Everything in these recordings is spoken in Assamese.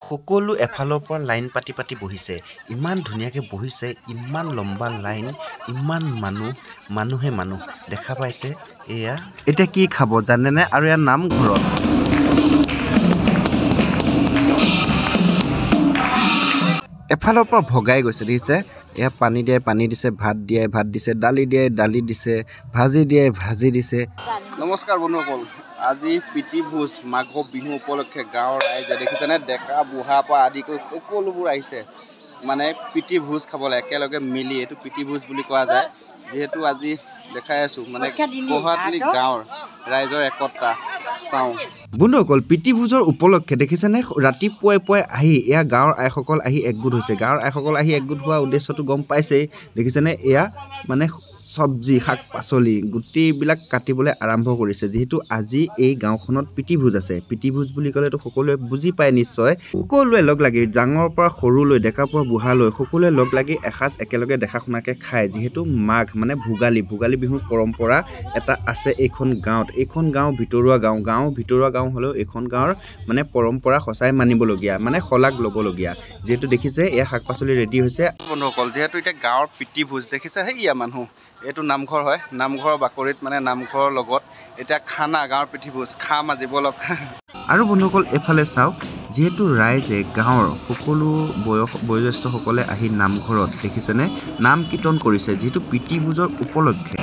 সকলো এফালৰ পৰা লাইন পাতি পাতি বহিছে ইমান ধুনীয়াকৈ বহিছে ইমান লম্বা লাইন ইমান মানুহে মানুহ দেখা পাইছে এয়া এতিয়া কি খাব জানেনে আৰু ইয়াৰ নামঘৰত এফালৰ পৰা ভগাই গৈছে দেখিছে এয়া পানী দিছে ভাত দিছে দালি দিছে ভাজি দিছে নমস্কাৰ বন্ধুসকল আজি প্ৰীতি ভোজ মাঘ বিহু উপলক্ষে গাঁৱৰ ৰাইজে দেখিছেনে ডেকা বুঢ়া পৰা আদি কৰি সকলোবোৰ আহিছে মানে প্ৰীতি ভোজ খাবলৈ একেলগে মিলি এইটো প্ৰীতি ভোজ বুলি কোৱা যায় যেহেতু আজি দেখাই আছো মানে কোহাটলি গাঁৱৰ ৰাইজৰ একতা চাওঁ বন্ধুসকল প্ৰীতি ভোজৰ উপলক্ষে দেখিছেনে ৰাতিপুৱাই আহি এয়া গাঁৱৰ আইসকল আহি একগোট হৈছে গাঁৱৰ আইসকল আহি একগোট হোৱা উদ্দেশ্যটো গম পাইছেই দেখিছেনে এয়া মানে সবজি শাক পাচলি গুটিবিলাক কাটিবলৈ আৰম্ভ কৰিছে যেহেতু আজি এই গাঁওখনত প্ৰীতি ভোজ আছে প্ৰীতি ভোজ বুলি ক'লেতো সকলোৱে বুজি পায় নিশ্চয় সকলোৱে লগ লাগি ডাঙৰ পৰা সৰুলৈ ডেকা পৰা বুঢ়ালৈ সকলোৱে লগ লাগি এসাঁজ একেলগে দেখা শুনাকে খায় যেহেতু মাঘ মানে ভোগালী বিহুৰ পৰম্পৰা এটা আছে এইখন গাঁও ভিতৰুৱা গাঁও হ'লেও এইখন গাঁৱৰ মানে পৰম্পৰা সঁচাই মানিবলগীয়া মানে শলাগ ল'বলগীয়া যেহেতু দেখিছে এয়া শাক পাচলি ৰেডি হৈছে বন্ধুসকল যেহেতু এতিয়া গাঁৱৰ প্ৰীতি ভোজ দেখিছে সেয়া মানুহ এইটো নামঘৰ হয় নামঘৰৰ বাকৰিত মানে নামঘৰৰ লগত এতিয়া খানা গাঁৱৰ প্ৰীতি ভোজ খাম আজি বলক আৰু বন্ধুসকল এফালে চাওক যেহেতু ৰাইজে গাঁৱৰ সকলো বয়োজ্যেষ্ঠসকলে আহি নামঘৰত দেখিছেনে নাম কীৰ্তন কৰিছে যিহেতু প্ৰীতি ভোজৰ উপলক্ষে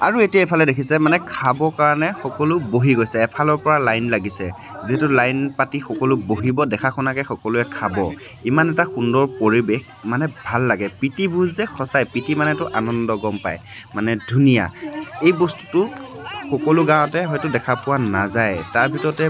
আৰু এতিয়া এফালে দেখিছে মানে খাবৰ কাৰণে সকলো বহি গৈছে এফালৰ পৰা লাইন লাগিছে যেহেতু লাইন পাতি সকলো বহিব দেখা শুনাকৈ সকলোৱে খাব ইমান এটা সুন্দৰ পৰিৱেশ মানে ভাল লাগে প্ৰীতি ভোজ যে সঁচাই প্ৰীতি মানেতো আনন্দ গম পায় মানে ধুনীয়া এই বস্তুটো সকলো গাঁৱতে হয়তো দেখা পোৱা নাযায় তাৰ ভিতৰতে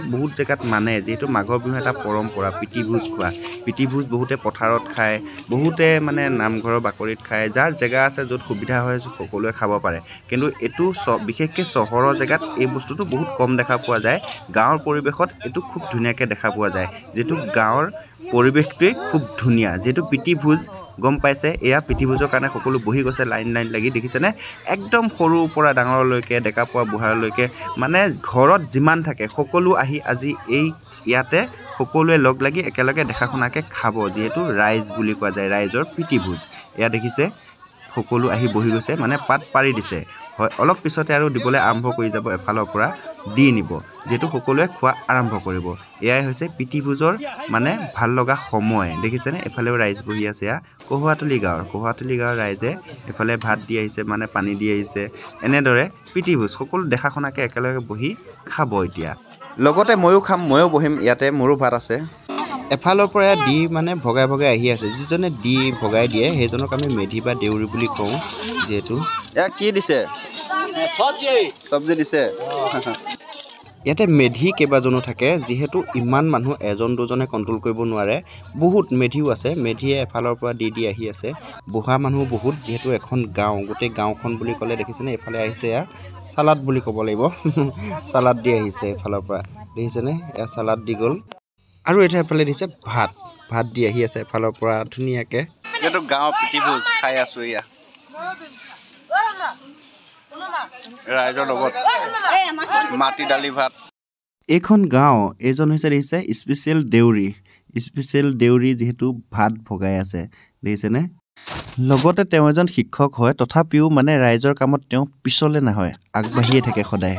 বহুত জেগাত মানে যেহেতু মাঘৰ বিহু এটা পৰম্পৰা প্ৰীতি ভোজ খোৱা প্ৰীতি ভোজ বহুতে পথাৰত খায় বহুতে মানে নামঘৰৰ বাকৰিত খায় যাৰ জেগা আছে য'ত সুবিধা হয় সকলোৱে খাব পাৰে কিন্তু এইটো বিশেষকৈ চহৰৰ জেগাত এই বস্তুটো বহুত কম দেখা পোৱা যায় গাঁৱৰ পৰিৱেশত এইটো খুব ধুনীয়াকৈ দেখা পোৱা যায় যিটো গাঁৱৰ পৰিৱেশটোৱেই খুব ধুনীয়া যিহেতু প্ৰীতি ভোজ গম পাইছে এয়া প্ৰীতি ভোজৰ কাৰণে সকলো বহি গৈছে লাইন লাগি দেখিছেনে একদম সৰুৰ পৰা ডাঙৰলৈকে ডেকা পৰা বুঢ়ালৈকে মানে ঘৰত যিমান থাকে সকলো আহি আজি এই ইয়াতে সকলোৱে লগ লাগি একেলগে দেখা শুনাকৈ খাব যিহেতু ৰাইজ বুলি কোৱা যায় ৰাইজৰ প্ৰীতি ভোজ এয়া দেখিছে সকলো আহি বহি গৈছে মানে পাত পাৰি দিছে হয় অলপ পিছতে আৰু দিবলৈ আৰম্ভ কৰি যাব এফালৰ পৰা দি নিব যেহেতু সকলোৱে খোৱা আৰম্ভ কৰিব এয়াই হৈছে প্ৰীতি ভোজৰ মানে ভাল লগা সময় দেখিছেনে এফালেও ৰাইজ বহি আছে এয়া কোহাটলি গাঁৱৰ ৰাইজে এফালে ভাত দি আহিছে মানে পানী দি আহিছে এনেদৰে প্ৰীতি ভোজ সকলো দেখা শুনাকৈ একেলগে বহি খাব এতিয়া লগতে ময়ো খাম ময়ো বহিম ইয়াতে মোৰো ভাত আছে এফালৰ পৰা দি মানে ভগাই আহি আছে যিজনে দি ভগাই দিয়ে সেইজনক আমি মেধি বা দেউৰী বুলি কওঁ যিহেতু এয়া কি দিছে চব্জি দিছে ইয়াতে মেধি কেইবাজনো থাকে যিহেতু ইমান মানুহ এজন দুজনে কণ্ট্ৰল কৰিব নোৱাৰে বহুত মেধিও আছে মেধিয়ে এফালৰ পৰা দি আহি আছে বুঢ়া মানুহ বহুত যিহেতু এখন গাঁও গোটেই গাঁওখন বুলি ক'লে দেখিছেনে এফালে আহিছে এয়া চালাড বুলি ক'ব লাগিব চালাড দি আহিছে এফালৰ পৰা দেখিছেনে এয়া চালাড দি গ'ল আৰু এটা এফালে দিছে ভাত দি আহি আছে এফালৰ পৰা ধুনীয়াকৈ এইটো গাঁৱৰ প্ৰীতি ভোজ খাই আছো এয়া ৰাইজৰ লগত মাটি দালি ভাত এইখন গাঁও এইজন হৈছে দেখিছে স্পেচিয়েল দেউৰী যিহেতু ভাত ভগাই আছে দেখিছেনে লগতে তেওঁ এজন শিক্ষক হয় তথাপিও মানে ৰাইজৰ কামত তেওঁ পিছলৈ নহয় আগবাঢ়িয়ে থাকে সদায়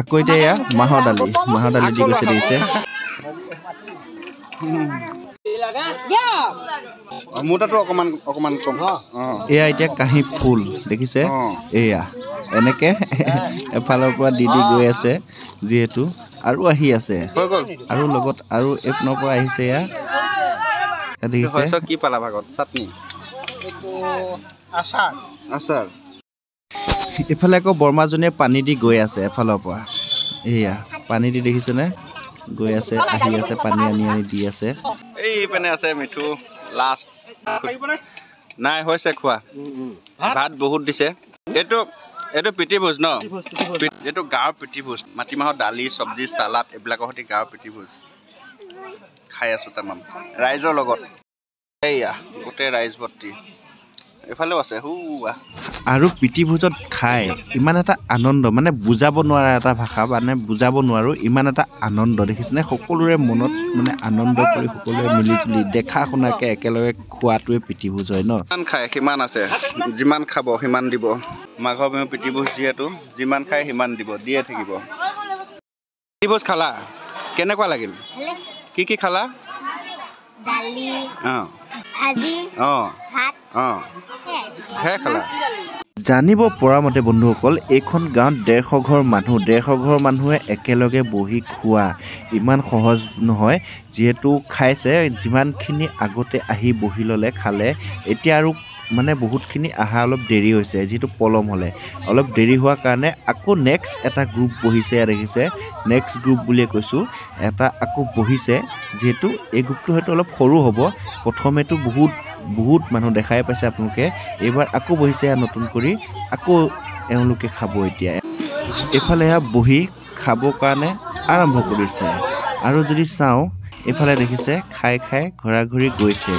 আকৌ এতিয়া এয়া মাহৰ দালি দি গৈছে দেখিছে মোৰ তাতো অকমান কম এয়া এতিয়া কাঁহী ফুল দেখিছে এয়া এনেকে এফালৰ পৰা দি গৈ আছে যিহেতু আৰু আহি আছে আৰু লগত আৰু এপনৰ পৰা আহিছে এয়া দেখিছে কি পালা ভাগত চাটনি আচাৰ এফালে আকৌ বৰমাজনীয়ে পানী দি গৈ আছে এফালৰ পৰা এয়া পানী দি দেখিছেনে গৈ আছে আহি আছে পানী আনি দি আছে এই পেনে আছে মিঠু লাষ্ট নাই হৈছে খোৱা ভাত বহুত দিছে এইটো এইটো পিটিভোজ ন এইটো গাঁৱৰ পিটিভোজ মাটিমাহৰ দালি চব্জি চালাড এইবিলাকৰ সৈতে গাঁৱৰ পিটিভোজ খাই আছোঁ তামাম ৰাইজৰ লগত এইয়া গোটেই ৰাইজ ভৰ্তি এফালেও আছে হুৱা আৰু পিটিভোজত খাই ইমান এটা আনন্দ মানে বুজাব নোৱাৰা এটা ভাষা মানে বুজাব নোৱাৰোঁ ইমান এটা আনন্দ দেখিছেনে সকলোৰে মনত মানে আনন্দ কৰি সকলোৱে মিলিজুলি দেখা শুনাকৈ একেলগে খোৱাটোৱে পিটিভোজ হয় ন যিমান খায় সিমান আছে যিমান খাব সিমান দিব মাঘৰ বিহু পিটিভোজ যিহেতু যিমান খায় সিমান দিব দিয়ে থাকিব পিটিভোজ খালা কেনেকুৱা লাগিল কি কি খালা দালি অঁ ভাজি অঁ ভাত অঁ হে খালা জানিব পৰা মতে বন্ধুসকল এইখন গাঁৱত 150 ঘৰ মানুহে একেলগে বহি খোৱা ইমান সহজ নহয় যিহেতু খাইছে যিমানখিনি আগতে আহি বহি ল'লে খালে এতিয়া আৰু মানে বহুতখিনি আহা অলপ দেৰি হৈছে যিটো পলম হ'লে অলপ দেৰি হোৱাৰ কাৰণে আকৌ নেক্সট এটা গ্ৰুপ বহিছে দেখিছে নেক্সট গ্ৰুপ বুলিয়ে কৈছোঁ এটা আকৌ বহিছে যিহেতু এই গ্ৰুপটো হয়তো অলপ সৰু হ'ব প্ৰথমেতো বহুত মানুহ দেখাই পাইছে আপোনালোকে এইবাৰ আকৌ বহিছে নতুন কৰি আকৌ এওঁলোকে খাব এতিয়া এইফালে বহি খাবৰ কাৰণে আৰম্ভ কৰিছে আৰু যদি চাওঁ এইফালে দেখিছে খাই ঘৰা ঘূৰি গৈছে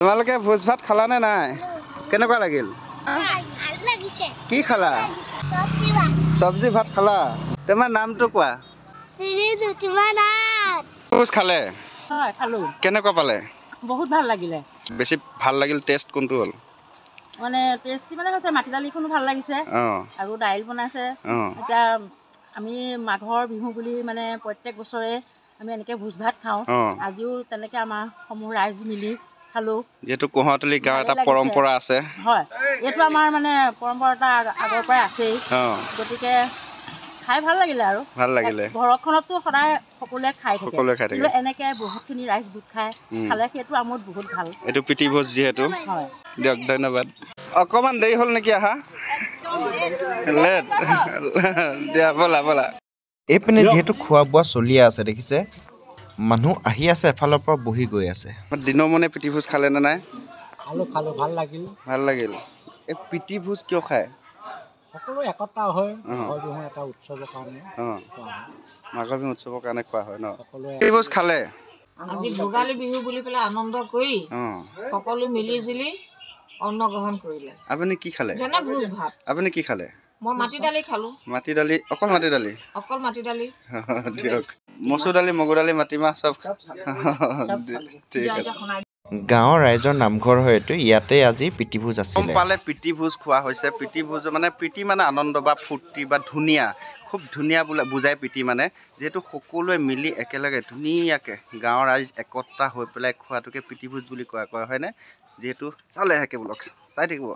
তোমালোকে ভোজ ভাত খালানে নাই কেনেকুৱা লাগিল কি খালা চব্জি ভাত খালা তোমাৰ নামটো কোৱা ভোজ খালে খালোঁ কেনেকুৱা পালে বহুত ভাল লাগিলে বেছি ভাল লাগিল টেষ্ট কোনটো হ'ল মানে টেষ্টি মানে হৈছে মাটি দালিখনো ভাল লাগিছে আৰু দাইল বনাইছে এতিয়া আমি মাঘৰ বিহু বুলি মানে প্ৰত্যেক বছৰে আমি এনেকৈ ভোজ ভাত খাওঁ আজিও তেনেকৈ আমাৰ সমূহ ৰাইজ মিলি খালোঁ যিহেতু কোঁহতলী গাঁও এটা পৰম্পৰা আছে হয় এইটো আমাৰ মানে পৰম্পৰা এটা আগৰ পৰাই আছেই গতিকে খাই ভাল লাগিলে আৰু ভাল লাগিলে ঘৰখনতো সদায় সকলোৱে খাই থাকে কিন্তু এনেকৈ বহুতখিনি ৰাইজ গোট খাই খালে সেইটো আমাৰ বহুত ভাল এইটো পিটিভোজ যিহেতু হয় দিয়ক ধন্যবাদ অকণমান দেৰি হ'ল নেকি আহা লেট দিয়া ব'লা এইপিনে যিহেতু খোৱা বোৱা চলিয়ে আছে দেখিছে মানুহ আহি আছে এফালৰ পৰা বহি গৈ আছে দিনৰ মনে পিটিভোজ খালে নে নাই খালোঁ ভাল লাগিল এই পিটিভোজ কিয় খায় সকলো একতা হয় মাঘৰ বিহু এটা উৎসৱৰ কাৰণে মাঘৰ বিহু উৎসৱৰ কাৰণে খোৱা হয় ন পিটিভোজ খালে আজি ভোগালী বিহু বুলি পেলাই আনন্দ কৰি সকলো মিলি জুলি অন্ন গ্ৰহণ কৰিলে আপুনি কি খালে যেনে ভোজ ভাত আপুনি কি খালে মই মাটি দালি খালোঁ মাটি দালি অকল মাটি দালি দিয়ক মচুৰ দালি মগুৰ দালি মাটিমাহ চব ঠিক আছে গাঁৱৰ ৰাইজৰ নামঘৰ হয়তো ইয়াতে আজি পিটিভোজ আছিলে পালে পিটিভোজ খোৱা হৈছে পিটিভোজ মানে প্ৰীতি মানে আনন্দ বা ফূৰ্তি বা ধুনীয়া খুব ধুনীয়া বুজায় প্ৰীতি মানে যিহেতু সকলোৱে মিলি একেলগে ধুনীয়াকৈ গাঁৱৰ ৰাইজ একতা হৈ পেলাই খোৱাটোকে পিটিভোজ বুলি কোৱা হয়নে যিহেতু চালে থাকে ব্লগ চাই থাকিব